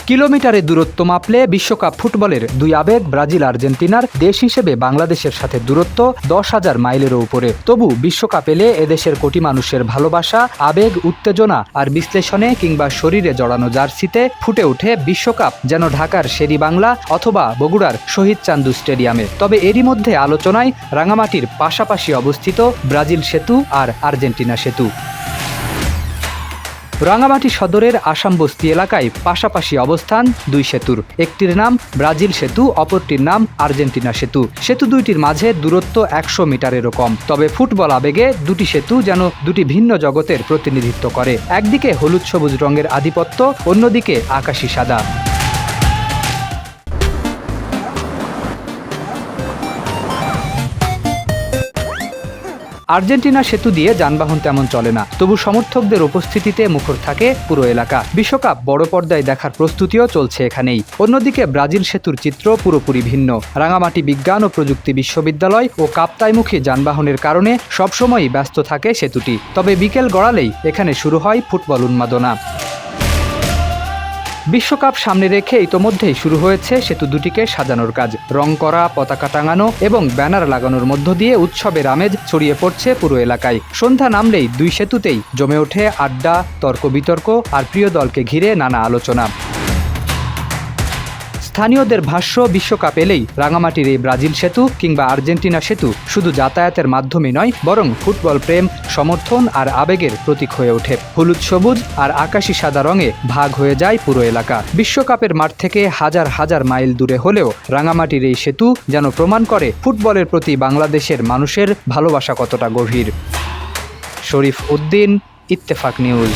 কিলোমিটারে দূরত্ব মাপলে বিশ্বকাপ ফুটবলের দুই আবেগ ব্রাজিল আর্জেন্টিনার দেশ হিসেবে বাংলাদেশের সাথে দূরত্ব 10,000 মাইলেরও উপরে। তবু বিশ্বকাপ এলে এদেশের কোটি মানুষের ভালোবাসা, আবেগ, উত্তেজনা আর বিশ্লেষণে কিংবা শরীরে জড়ানো জার্সিতে ফুটে ওঠে বিশ্বকাপ যেন ঢাকার শেরিবাংলা অথবা বগুড়ার শহীদ চান্দু স্টেডিয়ামে। তবে এরই মধ্যে আলোচনায় রাঙামাটির পাশাপাশি অবস্থিত ব্রাজিল সেতু আর আর্জেন্টিনা সেতু। রাঙামাটি সদরের আসামবস্তি এলাকায় পাশাপাশি অবস্থান দুই সেতুর। একটির নাম ব্রাজিল সেতু, অপরটির নাম আর্জেন্টিনা সেতু। সেতু দুইটির মাঝে দূরত্ব 100 মিটারেরও কম। তবে ফুটবল আবেগে দুটি সেতু যেন দুটি ভিন্ন জগতের প্রতিনিধিত্ব করে। একদিকে হলুদ সবুজ রঙের আধিপত্য, অন্যদিকে আকাশি সাদা। আর্জেন্টিনা সেতু দিয়ে যানবাহন তেমন চলে না, তবু সমর্থকদের উপস্থিতিতে মুখর থাকে পুরো এলাকা। বিশ্বকাপ বড় পর্দায় দেখার প্রস্তুতিও চলছে এখানেই। অন্যদিকে ব্রাজিল সেতুর চিত্র পুরোপুরি ভিন্ন। রাঙামাটি বিজ্ঞান ও প্রযুক্তি বিশ্ববিদ্যালয় ও কাপ্তাইমুখী যানবাহনের কারণে সবসময়ই ব্যস্ত থাকে সেতুটি। তবে বিকেল গড়ালেই এখানে শুরু হয় ফুটবল উন্মাদনা। বিশ্বকাপ সামনে রেখে ইতোমধ্যেই শুরু হয়েছে সেতু দুটিকে সাজানোর কাজ। রং করা, পতাকা টাঙানো এবং ব্যানার লাগানোর মধ্য দিয়ে উৎসবের আমেজ ছড়িয়ে পড়ছে পুরো এলাকায়। সন্ধ্যা নামলেই দুই সেতুতেই জমে ওঠে আড্ডা, তর্ক বিতর্ক আর প্রিয় দলকে ঘিরে নানা আলোচনা। স্থানীয়দের ভাষ্য, বিশ্বকাপ এলেই রাঙামাটির এই ব্রাজিল সেতু কিংবা আর্জেন্টিনা সেতু শুধু যাতায়াতের মাধ্যমে নয়, বরং ফুটবল প্রেম, সমর্থন আর আবেগের প্রতীক হয়ে ওঠে। হলুদ সবুজ আর আকাশি সাদা রঙে ভাগ হয়ে যায় পুরো এলাকা। বিশ্বকাপের মাঠ থেকে হাজার হাজার মাইল দূরে হলেও রাঙামাটির এই সেতু যেন প্রমাণ করে ফুটবলের প্রতি বাংলাদেশের মানুষের ভালোবাসা কতটা গভীর। শরীফ উদ্দিন, ইত্তেফাক নিউজ।